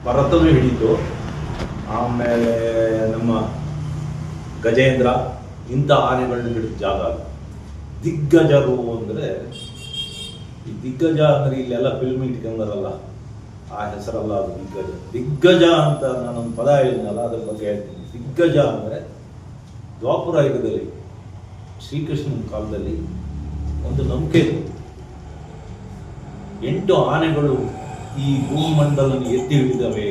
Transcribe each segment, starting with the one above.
ಭರತನು ಹಿಡಿತು. ಆಮೇಲೆ ನಮ್ಮ ಗಜೇಂದ್ರ ಇಂಥ ಆನೆಗಳನ್ನ ಹಿಡಿದ ಜಾಗ ಅದು. ದಿಗ್ಗಜರು ಅಂದರೆ ಈ ದಿಗ್ಗಜ ಅಂದರೆ ಇಲ್ಲೆಲ್ಲ ಫಿಲ್ಮ್ ಇಟ್ಕೊಂಡರಲ್ಲ, ಆ ಹೆಸರಲ್ಲ ಅದು ದಿಗ್ಗಜ. ದಿಗ್ಗಜ ಅಂತ ನಾನೊಂದು ಪದ ಹೇಳಿದ್ನಲ್ಲ, ಅದ್ರ ಬಗ್ಗೆ ಹೇಳ್ತೀನಿ. ದಿಗ್ಗಜ ಅಂದರೆ ದ್ವಾಪರ ಯುಗದಲ್ಲಿ ಶ್ರೀಕೃಷ್ಣನ ಕಾಲದಲ್ಲಿ ಒಂದು ನಂಬಿಕೆ ಇತ್ತು. 8 ಆನೆಗಳು ಈ ಭೂಮಂಡಲವನ್ನು ಎತ್ತಿ ಹಿಡಿದವೆ.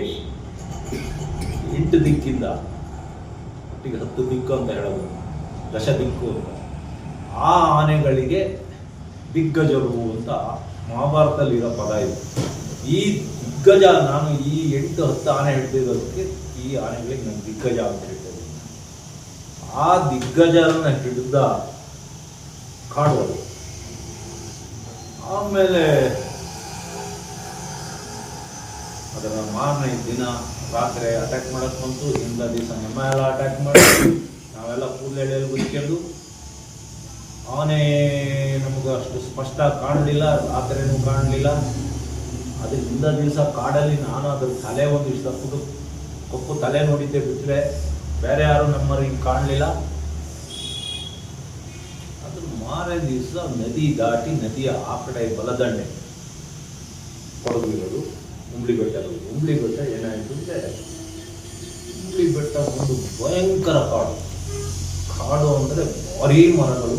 8 ದಿಕ್ಕಿಂದ ಒಟ್ಟಿಗೆ 10 ದಿಕ್ಕು ಅಂತ ಹೇಳೋದು, 10 ದಿಕ್ಕು ಅಂತ. ಆ ಆನೆಗಳಿಗೆ ದಿಗ್ಗಜರು ಅಂತ ಮಹಾಭಾರತದಲ್ಲಿ ಇರೋ ಪದ ಇದೆ. ಈ ದಿಗ್ಗಜ, ನಾನು ಈ 8-10 ಆನೆ ಹಿಡಿದಿರೋದಕ್ಕೆ ಈ ಆನೆಗಳಿಗೆ ನಾನು ದಿಗ್ಗಜ ಅಂತ ಹೇಳ್ತೇನೆ. ಆ ದಿಗ್ಗಜರನ್ನ ಹಿಡಿದ ಕಾಡು ಅದು. ಆಮೇಲೆ ಅದರ ಮಾರನೇ ದಿನ ರಾತ್ರಿ ಅಟ್ಯಾಕ್ ಮಾಡಕ್ ಬಂತು. ಹಿಂದ ದಿವಸ ನಮ್ಮ ಎಲ್ಲ ಅಟ್ಯಾಕ್ ಮಾಡಿ ನಾವೆಲ್ಲ ಕೂದಲೆಳೆಯಲ್ಲಿ ಗುದ್ಕೊಂಡು, ಆನೆ ನಮಗೆ ಅಷ್ಟು ಸ್ಪಷ್ಟ ಕಾಣಲಿಲ್ಲ, ರಾತ್ರಿನೂ ಕಾಣಲಿಲ್ಲ. ಅದ್ರ ಹಿಂದ ದಿವಸ ಕಾಡಲ್ಲಿ ನಾನು ಅದ್ರ ತಲೆ ಒಂದಿಷ್ಟು ತಪ್ಪು ಕಪ್ಪು ತಲೆ ನೋಡಿದ್ದೆ ಬಿಟ್ಟರೆ ಬೇರೆ ಯಾರು ನಮ್ಮರಿಗೆ ಕಾಣಲಿಲ್ಲ. ಅದ್ರ ಮಾರನೇ ದಿವಸ ನದಿ ದಾಟಿ ನದಿಯ ಆ ಕಡೆ ಬಲದಂಡೆ ಕೊಡಗಿರೋದು ಉಂಬ್ಳಿ ಬೆಟ್ಟ. ಉಂಬ್ಳಿ ಬೆಟ್ಟ ಏನಾಯಿತು ಅಂದರೆ, ಉಂಬ್ಳಿ ಬೆಟ್ಟ ಒಂದು ಭಯಂಕರ ಕಾಡು. ಕಾಡು ಅಂದರೆ ಭಾರೀ ಮರಗಳು.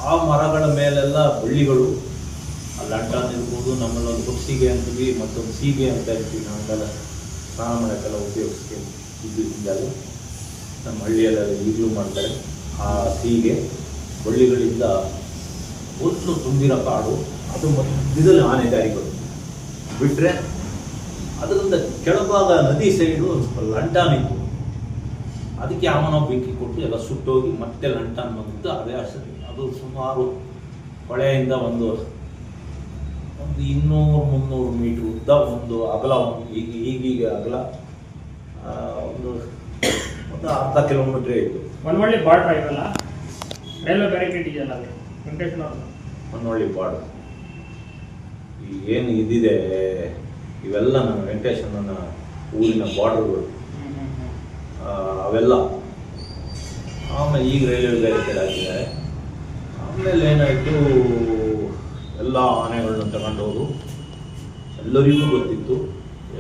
ಆ ಮರಗಳ ಮೇಲೆಲ್ಲ ಬಳ್ಳಿಗಳು. ಆ ಲಂಟಾನ್ ಇರ್ಬೋದು, ನಮ್ಮಲ್ಲಿ ಒಂದು ಸೀಗೆ ಅಂತೀವಿ, ಮತ್ತೊಂದು ಸೀಗೆ ಅಂತ ಇರ್ತೀವಿ. ನಾವೆಲ್ಲ ಸ್ನಾನ ಮಾಡೋಕ್ಕೆಲ್ಲ ಉಪಯೋಗಿಸ್ತೀವಿ. ಇದ್ದಿದ್ದಲ್ಲ, ನಮ್ಮ ಹಳ್ಳಿಯಲ್ಲೆಲ್ಲ ಈಗಲೂ ಮಾಡ್ತಾರೆ. ಆ ಸೀಗೆ ಬಳ್ಳಿಗಳಿಂದ ಒಟ್ಟು ತುಂಬಿರೋ ಕಾಡು ಅದು. ಮಧ್ಯದಲ್ಲಿ ಆನೆಗಾರಿಗಳು ಬಿಟ್ಟರೆ ಅದರಿಂದ ಕೆಳಭಾಗ ನದಿ ಸೈಡು ಒಂದು ಸ್ವಲ್ಪ ಲಂಟಾನ್ ಇತ್ತು. ಅದಕ್ಕೆ ಯಾವನೋ ಬೆಂಕಿ ಕೊಟ್ಟು ಎಲ್ಲ ಸುಟ್ಟೋಗಿ ಮತ್ತೆ ಲಂಟಾನ್ ಬಂದಿದ್ದು. ಅದೇ ಅಷ್ಟೇ. ಅದು ಸುಮಾರು ಹೊಳೆಯಿಂದ ಒಂದು 200-300 ಮೀಟ್ರ್ ಉದ್ದ, ಒಂದು ಅಗಲ, ಈಗೀಗ ಅಗಲ ಒಂದು ಅರ್ಧ ಕಿಲೋಮೀಟ್ರೇ ಇತ್ತು. ಹೊನ್ನವಳ್ಳಿ ಬಾರ್ಡ್ರ್ ಆಗಿರಲ್ಲ, ರೈಲ್ವೆ ಬ್ಯಾರಿಕೇಡ್ ಇದೆಯಲ್ಲ, ಅದು ಹೊನ್ನವಳ್ಳಿ ಬಾರ್ಡ್ರ್. ಏನು ಇದಿದೆ ಇವೆಲ್ಲ ನನ್ನ ವೆಂಕಟೇಶನ ಊರಿನ ಬಾರ್ಡರ್ಗಳು ಅವೆಲ್ಲ. ಆಮೇಲೆ ಈಗ ರೈಲ್ವೆ ಬ್ಯಾರಿಕೇಡ್ ಹಾಕಿದ್ದಾರೆ. ಆಮೇಲೆ ಏನಾಯಿತು, ಎಲ್ಲ ಆನೆಗಳನ್ನ ತಗೊಂಡೋದು. ಎಲ್ಲರಿಗೂ ಗೊತ್ತಿತ್ತು,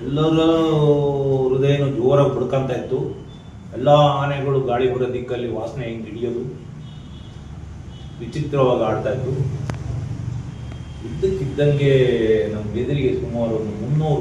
ಎಲ್ಲರ ಹೃದಯನೂ ಜೋರಾಗಿ ಬಡ್ಕೊಂತ ಇತ್ತು. ಎಲ್ಲ ಆನೆಗಳು ಗಾಳಿ ಬರೋ ದಿಕ್ಕಲ್ಲಿ ವಾಸನೆ ಹಿಂಗೆ ಹಿಡಿಯೋದು, ವಿಚಿತ್ರವಾಗಿ ಆಡ್ತಾ ಇತ್ತು. ಇದ್ದಕ್ಕಿದ್ದಂಗೆ ನಮ್ಮ ಎದುರಿಗೆ ಸುಮಾರು 300